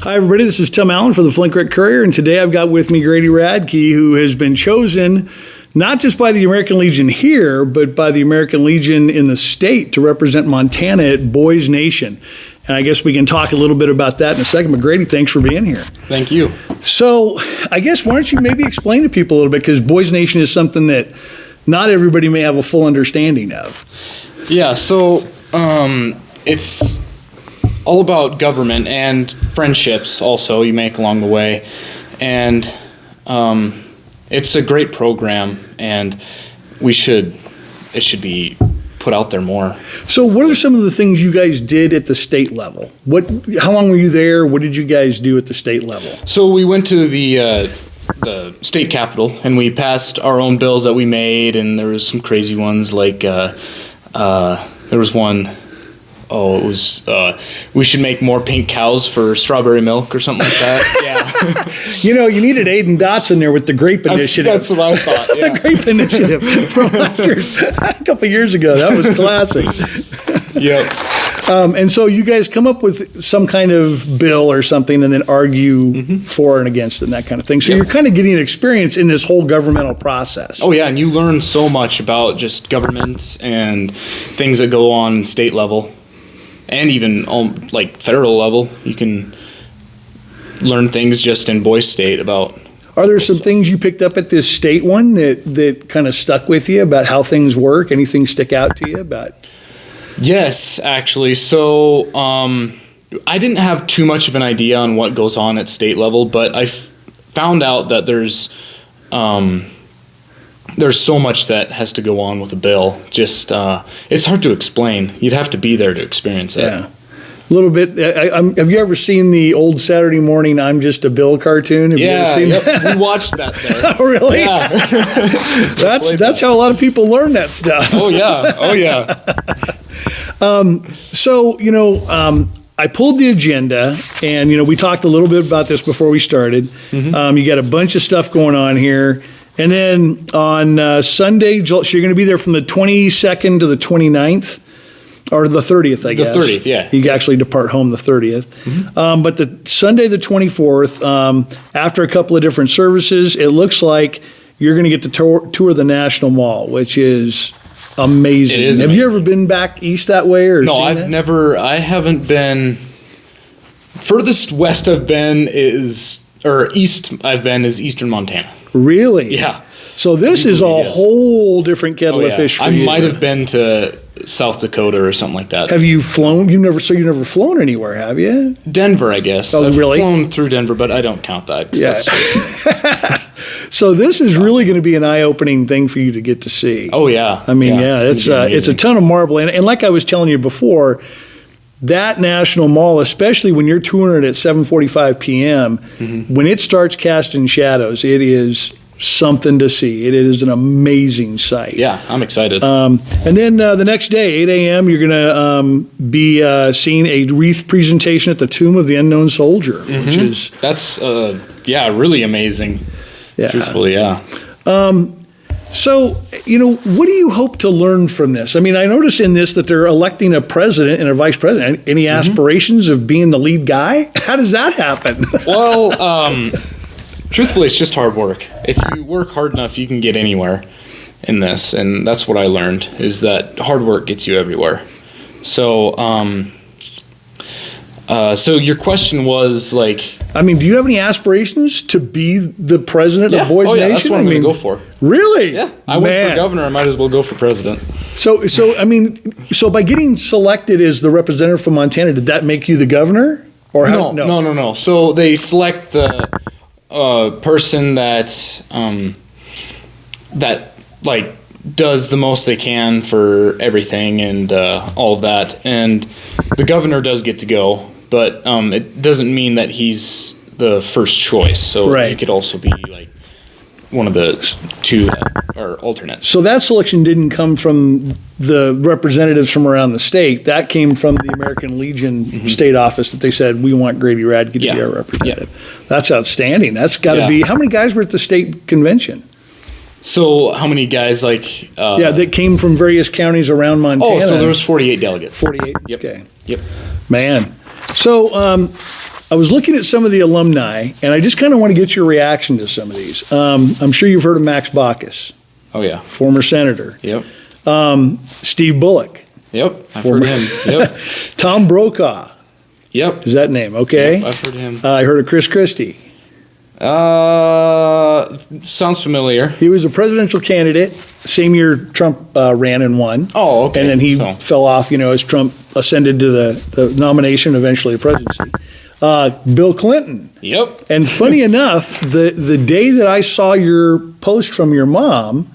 Hi, everybody. This is Tim Allen for the Flint Creek Courier, and today I've got with me Grady Radtke, who has been chosen not just by the American Legion here, but by the American Legion in the state to represent Montana at Boys Nation. And I guess we can talk a little bit about that in a second. But Grady, thanks for being here. Thank you. So I guess why don't you maybe explain to people a little bit, because Boys Nation is something that not everybody may have a full understanding of. Yeah, so it's all about government and friendships also you make along the way. And it's a great program, and it should be put out there more. So what are some of the things you guys did at the state level? How long were you there? What did you guys do at the state level? So we went to the state capitol, and we passed our own bills that we made, and there was some crazy ones like there was one. Oh, it was, we should make more pink cows for strawberry milk or something like that. Yeah. You needed Aiden Dotson in there with the grape initiative. That's what I thought, yeah. The grape initiative from last year, a couple of years ago. That was classic. Yep. And so you guys come up with some kind of bill or something and then argue for and against it and that kind of thing. So you're kind of getting experience in this whole governmental process. Oh, yeah, and you learn so much about just governments and things that go on state level. And even like federal level, you can learn things just in Boise State about. Are there some things you picked up at this state one that kind of stuck with you about how things work? Anything stick out to you about? Yes, actually. So I didn't have too much of an idea on what goes on at state level, but I found out that there's so much that has to go on with a bill. Just it's hard to explain. You'd have to be there to experience it. Yeah, a little bit. Have you ever seen the old Saturday morning "I'm Just a Bill" cartoon? Have you ever seen that? We watched that there. Oh, really? Yeah. That's how a lot of people learn that stuff. Oh yeah. So I pulled the agenda, and we talked a little bit about this before we started. You got a bunch of stuff going on here. And then on Sunday, so you're going to be there from the 22nd to the 29th, or the 30th, I guess. The 30th, yeah. You actually depart home the 30th. But the Sunday, the 24th, after a couple of different services, it looks like you're going to get to tour the National Mall, which is amazing. It is Have amazing. you ever been back east that way? Or No, seen that? I haven't been. Furthest west I've been is eastern Montana. Really? Yeah. So this is a whole different kettle of fish for you. I might have been to South Dakota or something like that. Have you flown? You've never flown anywhere, have you? Denver, I guess. Oh, really? I've flown through Denver, but I don't count that. Yeah. So this is really going to be an eye-opening thing for you to get to see. Oh yeah. I mean, it's a ton of marble, and like I was telling you before, that National Mall, especially when you're touring it at 7:45 p.m., when it starts casting shadows, it is something to see. It is an amazing sight. Yeah, I'm excited. And then the next day, 8 a.m., you're going to be seeing a wreath presentation at the Tomb of the Unknown Soldier, which is... That's, really amazing. Yeah. Truthfully, yeah. So, what do you hope to learn from this? I mean, I noticed in this that they're electing a president and a vice president. Any aspirations of being the lead guy? How does that happen? Well, truthfully, it's just hard work. If you work hard enough, you can get anywhere in this. And that's what I learned, is that hard work gets you everywhere. So, so your question was like... I mean, do you have any aspirations to be the president of Boys Nation? That's what I'm going to go for. Really? Yeah. I went for governor. I might as well go for president. So by getting selected as the representative from Montana, did that make you the governor? Or how? No. So they select the person that does the most they can for everything and all of that. And the governor does get to go. But it doesn't mean that he's the first choice. So he could also be like one of the two that are alternates. So that selection didn't come from the representatives from around the state. That came from the American Legion state office that they said, we want Grady Radtke to be our representative. Yeah. That's outstanding. That's got to be... How many guys were at the state convention? So how many guys that came from various counties around Montana? Oh, so there was 48 delegates. 48? Yep. Okay. Yep. Man. So I was looking at some of the alumni, and I just kind of want to get your reaction to some of these. I'm sure you've heard of Max Baucus, Oh yeah. former senator. Yep. Steve Bullock, Yep. I've heard him. Yep. Tom Brokaw. Yep. Is that name? Okay. Yep, I've heard him. I heard of Chris Christie. Sounds familiar. He was a presidential candidate. Same year Trump ran and won. Oh, okay. And then he So- fell off, as Trump ascended to the nomination, eventually the presidency. Bill Clinton. Yep. And funny enough, the day that I saw your post from your mom,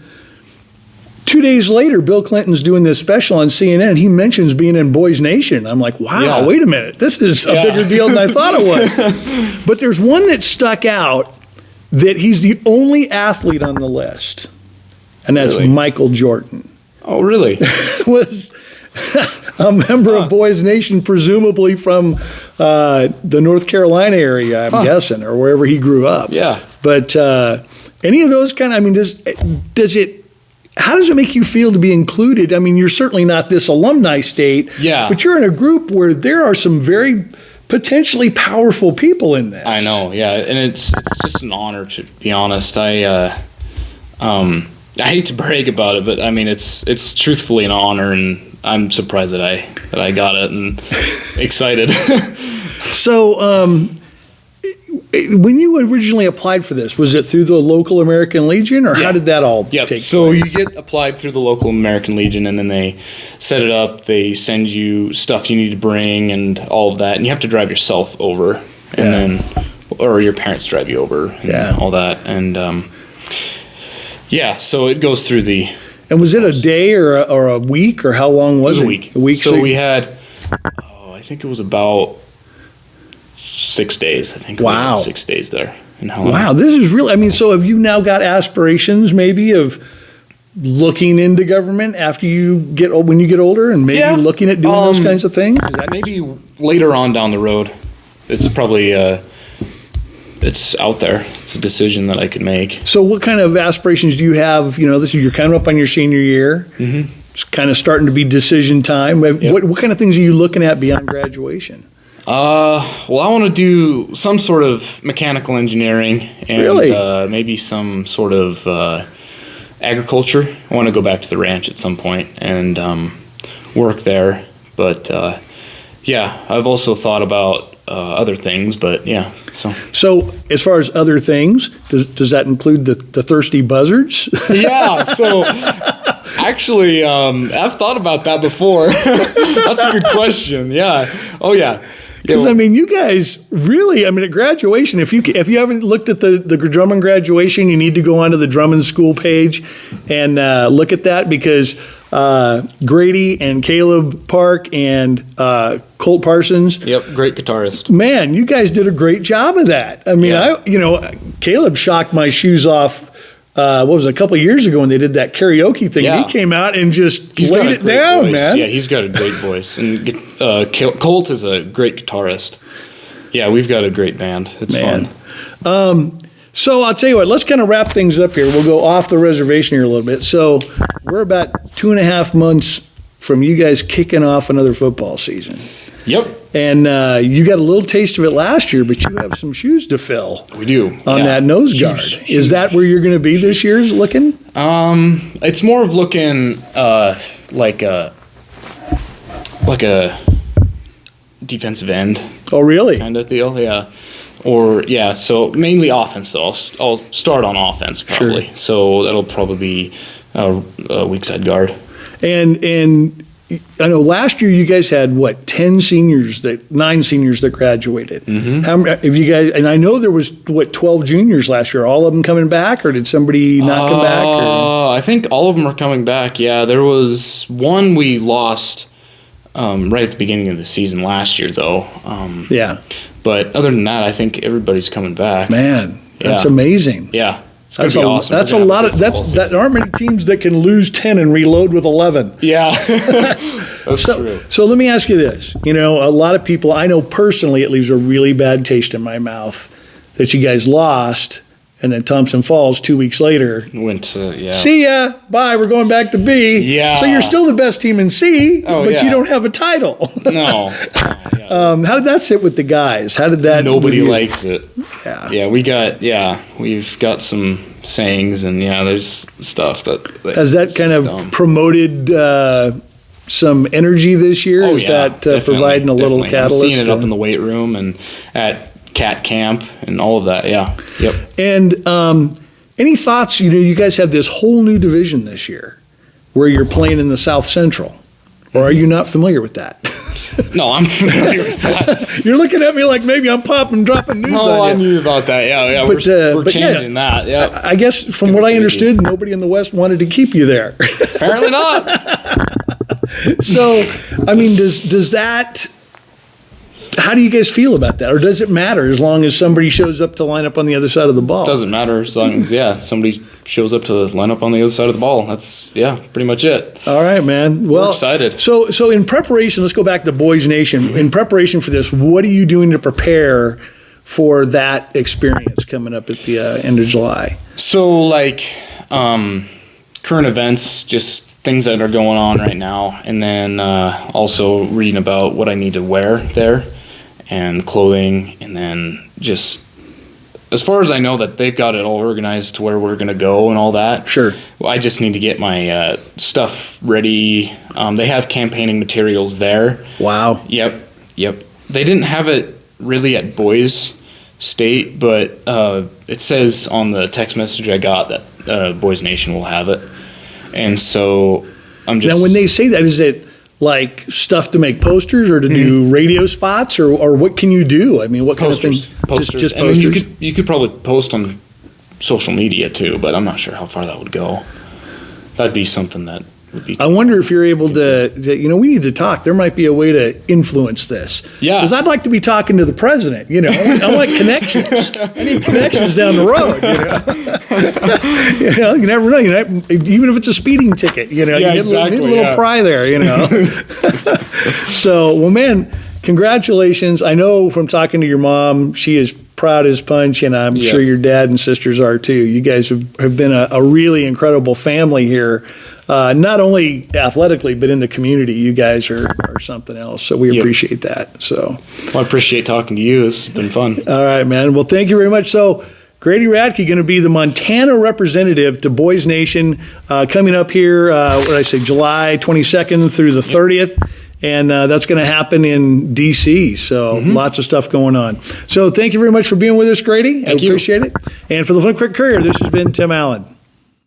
2 days later, Bill Clinton's doing this special on CNN. He mentions being in Boys Nation. I'm like, wow, Yeah. wait a minute. This is a bigger deal than I thought it was. But there's one that stuck out that he's the only athlete on the list, and that's Really? Michael Jordan. Oh, really? Was a member of Boys Nation, presumably from the North Carolina area, I'm guessing, or wherever he grew up. Yeah. But any of those kind of, how does it make you feel to be included? I mean, you're certainly not this alumni state, Yeah. but you're in a group where there are some very potentially powerful people in this. I know. Yeah, and it's just an honor, to be honest. I hate to brag about it, but I mean it's truthfully an honor, and I'm surprised that I got it and excited. So, when you originally applied for this, was it through the local American Legion, or how Yeah. did that all Yep. take So place? you get applied through the local American Legion, and then they set it up. They send you stuff you need to bring and all of that, and you have to drive yourself over, and Yeah. then or your parents drive you over, and Yeah. all that, and so it goes through the. And was it a day or a week, or how long was it? A week. A week. So we had, I think it was about 6 days. I think. Wow. We had 6 days there in Helena. Wow, this is really. I mean, so have you now got aspirations, maybe, of looking into government after when you get older, and maybe Yeah. looking at doing those kinds of things? Is that Maybe later on down the road. It's probably it's out there. It's a decision that I could make. So what kind of aspirations do you have? You're kind of up on your senior year. Mm-hmm. It's kind of starting to be decision time. What kind of things are you looking at beyond graduation? Well, I want to do some sort of mechanical engineering and Really? Maybe some sort of agriculture. I want to go back to the ranch at some point and work there. But I've also thought about other things. But yeah, So as far as other things, does that include the thirsty buzzards? yeah. So actually, I've thought about that before. That's a good question. Yeah. Oh yeah. Because you guys really, at graduation, if you haven't looked at the Drummond graduation, you need to go onto the Drummond school page and look at that, because Grady and Caleb Park and Colt Parsons. Yep, great guitarist. Man, you guys did a great job of that. Caleb shocked my shoes off. What was it, a couple of years ago when they did that karaoke thing? Yeah. He came out and just He's got laid a it great down, voice. man. Yeah, he's got a great voice, and Colt is a great guitarist. Yeah, we've got a great band. It's fun. So I'll tell you what, let's kind of wrap things up here. We'll go off the reservation here a little bit. So we're about 2.5 months from you guys kicking off another football season. Yep, And you got a little taste of it last year, but you have some shoes to fill we do on that nose guard. Is that where you're going to be this year looking? It's more of looking like a defensive end Oh, really? kind of deal. Yeah. So mainly offense, though. I'll start on offense probably. Sure. So that'll probably be a weak side guard. And I know last year you guys had 9 seniors that graduated. Mm-hmm. How have you guys? And I know there was 12 juniors last year. All of them coming back, or did somebody not come back? Or? I think all of them are coming back. Yeah, there was one we lost right at the beginning of the season last year, though. Yeah, But other than that, I think everybody's coming back. man, that's Yeah. amazing. Yeah. It's gonna be awesome. That's a We're gonna lot have of good football that season. aren't many teams that can lose 10 and reload with 11. Yeah. That's true. So let me ask you this. A lot of people, I know personally, it leaves a really bad taste in my mouth that you guys lost And then Thompson Falls 2 weeks later. Went to, yeah. See ya. Bye. We're going back to B. Yeah. So you're still the best team in C, but yeah. you don't have a title. No. Yeah. How did that sit with the guys? How did that? Nobody likes it. Yeah. Yeah. We've got some sayings, and there's stuff that has that kind of promoted some energy this year? Oh, Is that providing a little catalyst? I'm seeing it up in the weight room and at cat camp and all of that. Yeah. Yep. And any thoughts? You guys have this whole new division this year where you're playing in the South Central, or are you not familiar with that? No, I'm familiar with that. You're looking at me like maybe I'm dropping news on you. I knew about that. Yeah. But, we're changing that. Yeah. I guess from what I understood, nobody in the West wanted to keep you there. Apparently not. So, I mean, does that? How do you guys feel about that? Or does it matter as long as somebody shows up to line up on the other side of the ball? Doesn't matter as long as, somebody shows up to line up on the other side of the ball. That's, pretty much it. All right, man. Well, we're excited. So in preparation, let's go back to Boys Nation. In preparation for this, what are you doing to prepare for that experience coming up at the end of July? So, current events, just things that are going on right now, and then also reading about what I need to wear there, and clothing, and then just as far as I know that they've got it all organized to where we're going to go and all that. Sure. Well, I just need to get my stuff ready. They have campaigning materials there. Wow. Yep. They didn't have it really at Boys State, but it says on the text message I got that Boys Nation will have it. And so I'm just... Now, when they say that, is it like stuff to make posters or to do radio spots, or what can you do? I mean, what kind of things? Posters. Just and posters? then you could probably post on social media too, but I'm not sure how far that would go. That'd be something that would be... I wonder if you're able to, we need to talk. There might be a way to influence this. Yeah. Because I'd like to be talking to the president, I want connections. I need connections down the road, you never know. Even if it's a speeding ticket, you get exactly, a little pry there, So, well, man, congratulations. I know from talking to your mom, she is proud as punch, and I'm sure your dad and sisters are too. You guys have been a really incredible family here. Not only athletically, but in the community, you guys are something else. So we appreciate that. So, I appreciate talking to you. It's been fun. All right, man. Well, thank you very much. So, Grady Radtke going to be the Montana representative to Boys Nation coming up here. July 22nd through the 30th. And that's going to happen in D.C., so lots of stuff going on. So thank you very much for being with us, Grady. I appreciate it. And for the Flint Creek Courier, this has been Tim Allen.